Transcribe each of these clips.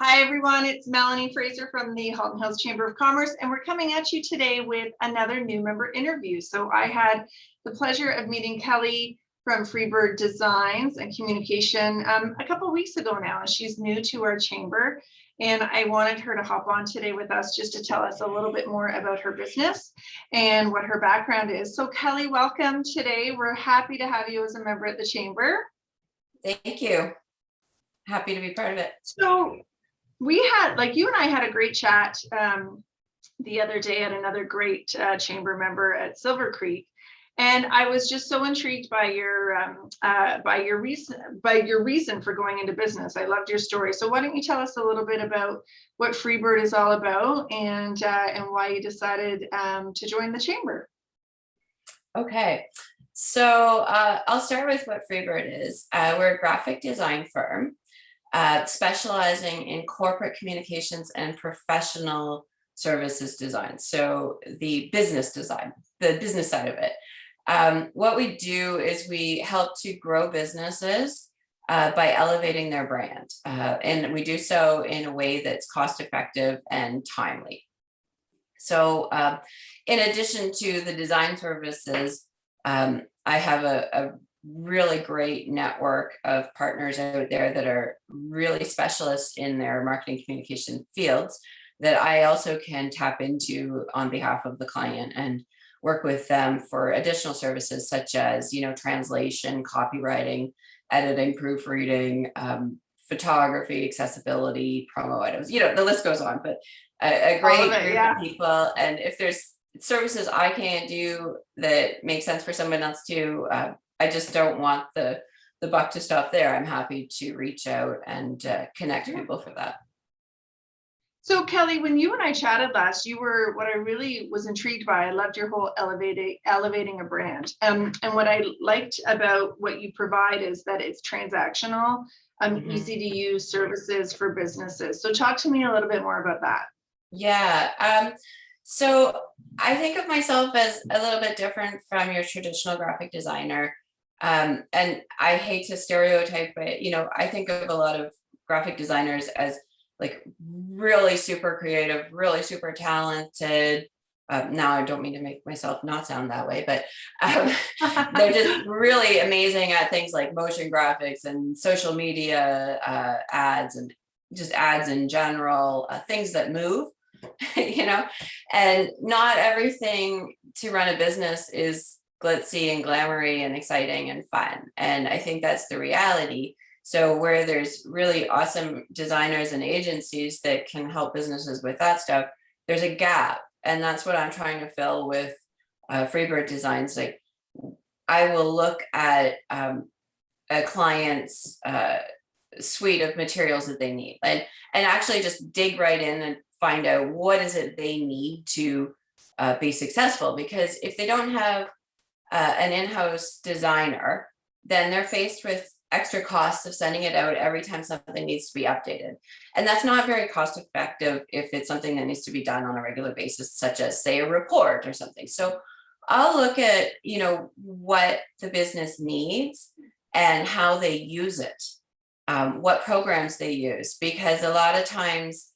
Hi, everyone. It's Melanie Fraser from the Halton Hills Chamber of Commerce, and we're coming at you today with another new member interview. So I had the pleasure of meeting Kelly from Freebird Designs and Communication a couple of weeks ago now, and she's new to our chamber. And I wanted her to hop on today with us just to tell us a little bit more about her business and what her background is. So Kelly, welcome today. We're happy to have you as a member at the chamber. Thank you. Happy to be part of it. So we had, like, you and I had a great chat the other day at another great chamber member at Silver Creek, and I was just so intrigued by your reason for going into business. I loved your story. So why don't you tell us a little bit about what Freebird is all about and why you decided to join the chamber? Okay, so I'll start with what Freebird is. We're a graphic design firm specializing in corporate communications and professional services design. So the business design, the business side of it. What we do is we help to grow businesses by elevating their brand. And we do so in a way that's cost effective and timely. So in addition to the design services, I have a really great network of partners out there that are really specialists in their marketing communication fields that I also can tap into on behalf of the client and work with them for additional services such as, translation, copywriting, editing, proofreading, photography, accessibility, promo items, the list goes on, but a great group of people. And if there's services I can't do that make sense for someone else to, I just don't want the buck to stop there. I'm happy to reach out and connect people for that. So Kelly, when you and I chatted last, you were, what I really was intrigued by, I loved your whole elevating a brand. And what I liked about what you provide is that it's transactional, easy to use services for businesses. So talk to me a little bit more about that. Yeah. So I think of myself as a little bit different from your traditional graphic designer. And I hate to stereotype, but, I think of a lot of graphic designers as like really super creative, really super talented. Now I don't mean to make myself not sound that way, but they're just really amazing at things like motion graphics and social media ads and just ads in general, things that move, and not everything to run a business is glitzy and glamoury and exciting and fun. And I think that's the reality. So where there's really awesome designers and agencies that can help businesses with that stuff, there's a gap. And that's what I'm trying to fill with Freebird Designs. Like, I will look at a client's suite of materials that they need and actually just dig right in and find out what is it they need to be successful. Because if they don't have an in-house designer, then they're faced with extra costs of sending it out every time something needs to be updated. And that's not very cost effective if it's something that needs to be done on a regular basis, such as, say, a report or something. So I'll look at, what the business needs and how they use it, what programs they use, because a lot of times,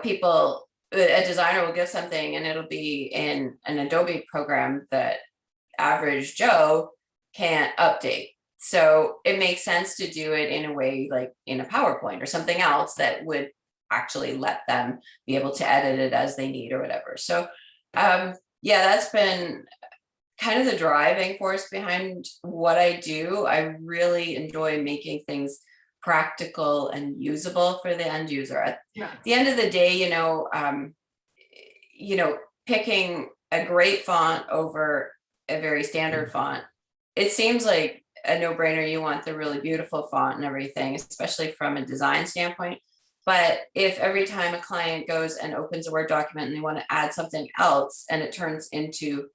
people, a designer will give something and it'll be in an Adobe program that average Joe can't update. So it makes sense to do it in a way like in a PowerPoint or something else that would actually let them be able to edit it as they need or whatever. So that's been kind of the driving force behind what I do. I really enjoy making things practical and usable for the end user. At the end of the day, picking a great font over a very standard font, it seems like a no-brainer. You want the really beautiful font and everything, especially from a design standpoint. But if every time a client goes and opens a Word document and they want to add something else and it turns into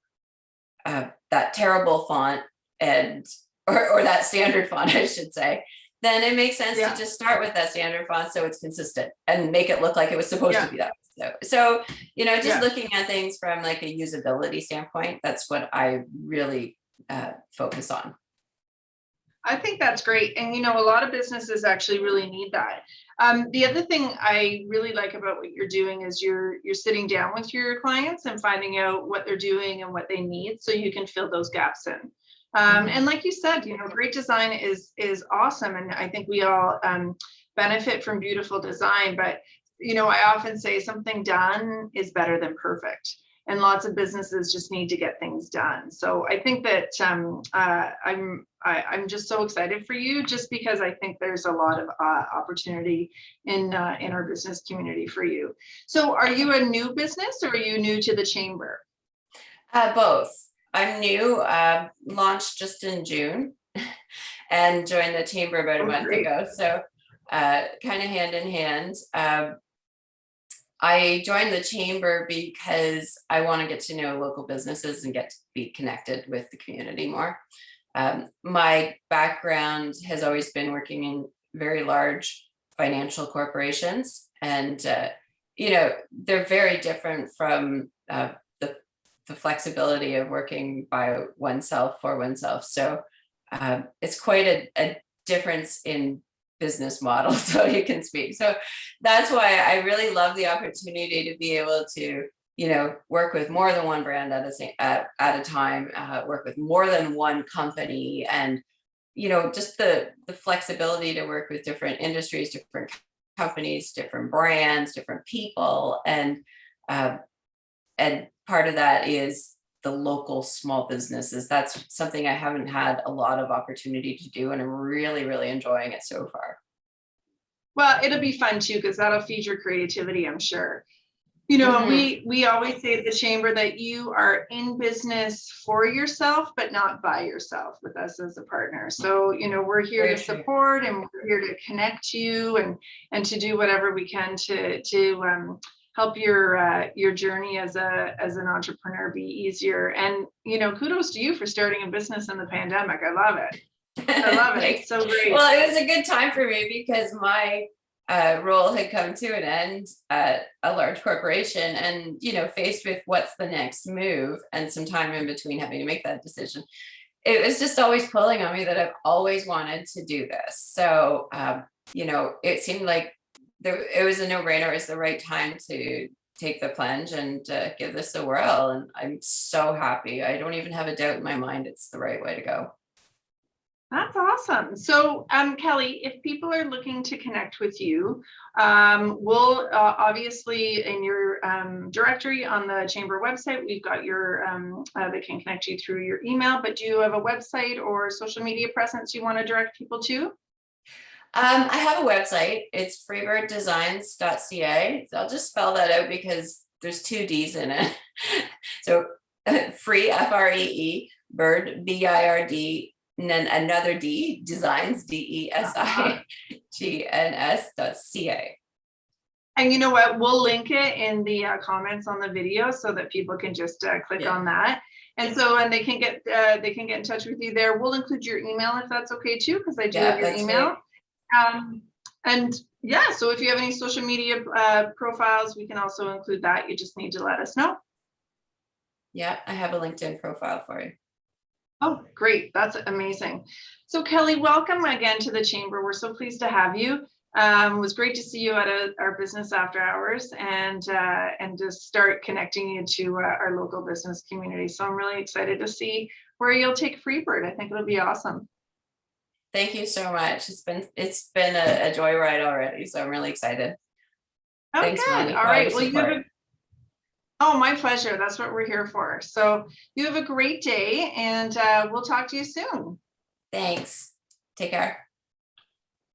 that terrible font or that standard font, I should say, then it makes sense to just start with that standard font so it's consistent and make it look like it was supposed to be that. So looking at things from like a usability standpoint, that's what I really focus on. I think that's great. And, a lot of businesses actually really need that. The other thing I really like about what you're doing is you're sitting down with your clients and finding out what they're doing and what they need so you can fill those gaps in. And like you said, great design is awesome. And I think we all benefit from beautiful design. But, I often say something done is better than perfect. And lots of businesses just need to get things done. So I think that I'm just so excited for you, just because I think there's a lot of opportunity in our business community for you. So are you a new business or are you new to the chamber? Both. I'm new, launched just in June and joined the chamber about a month ago. So kind of hand in hand. I joined the chamber because I want to get to know local businesses and get to be connected with the community more. My background has always been working in very large financial corporations, and they're very different from the flexibility of working by oneself for oneself. So it's quite a difference in business model, so you can speak. So that's why I really love the opportunity to be able to, work with more than one brand at a time, work with more than one company, and just the flexibility to work with different industries, different companies, different brands, different people, and part of that is the local small businesses. That's something I haven't had a lot of opportunity to do, and I'm really, really enjoying it so far. Well, it'll be fun too, because that'll feed your creativity, I'm sure. We always say at the chamber that you are in business for yourself, but not by yourself with us as a partner. So, we're here to support, and we're here to connect you and to do whatever we can to help your journey as an entrepreneur be easier. And kudos to you for starting a business in the pandemic. I love it. It's so great. Well, it was a good time for me because my role had come to an end at a large corporation, and faced with what's the next move and some time in between having to make that decision, it was just always pulling on me that I've always wanted to do this. So it seemed like it was a no-brainer. It was the right time to take the plunge and give this a whirl. And I'm so happy. I don't even have a doubt in my mind it's the right way to go. That's awesome. So, Kelly, if people are looking to connect with you, we'll obviously in your directory on the chamber website, we've got your, they can connect you through your email, but do you have a website or social media presence you want to direct people to? I have a website. It's freebirddesigns.ca. So I'll just spell that out because there's 2 D's in it. So free, F-R-E-E, bird, B-I-R-D, and then another D, designs, DESIGNS.ca. And you know what? We'll link it in the comments on the video so that people can just click on that. And they can get in touch with you there. We'll include your email if that's okay too, because I do have your email. Right. So if you have any social media profiles, we can also include that. You just need to let us know. Yeah, I have a LinkedIn profile for you. Oh, great. That's amazing. So Kelly, welcome again to the chamber. We're so pleased to have you. It was great to see you at our business after hours and to start connecting you to our local business community. So I'm really excited to see where you'll take Freebird. I think it'll be awesome. Thank you so much. It's been a joyride already, so I'm really excited. Oh, thanks, good. All right. Well, oh, my pleasure. That's what we're here for. So you have a great day, and we'll talk to you soon. Thanks. Take care.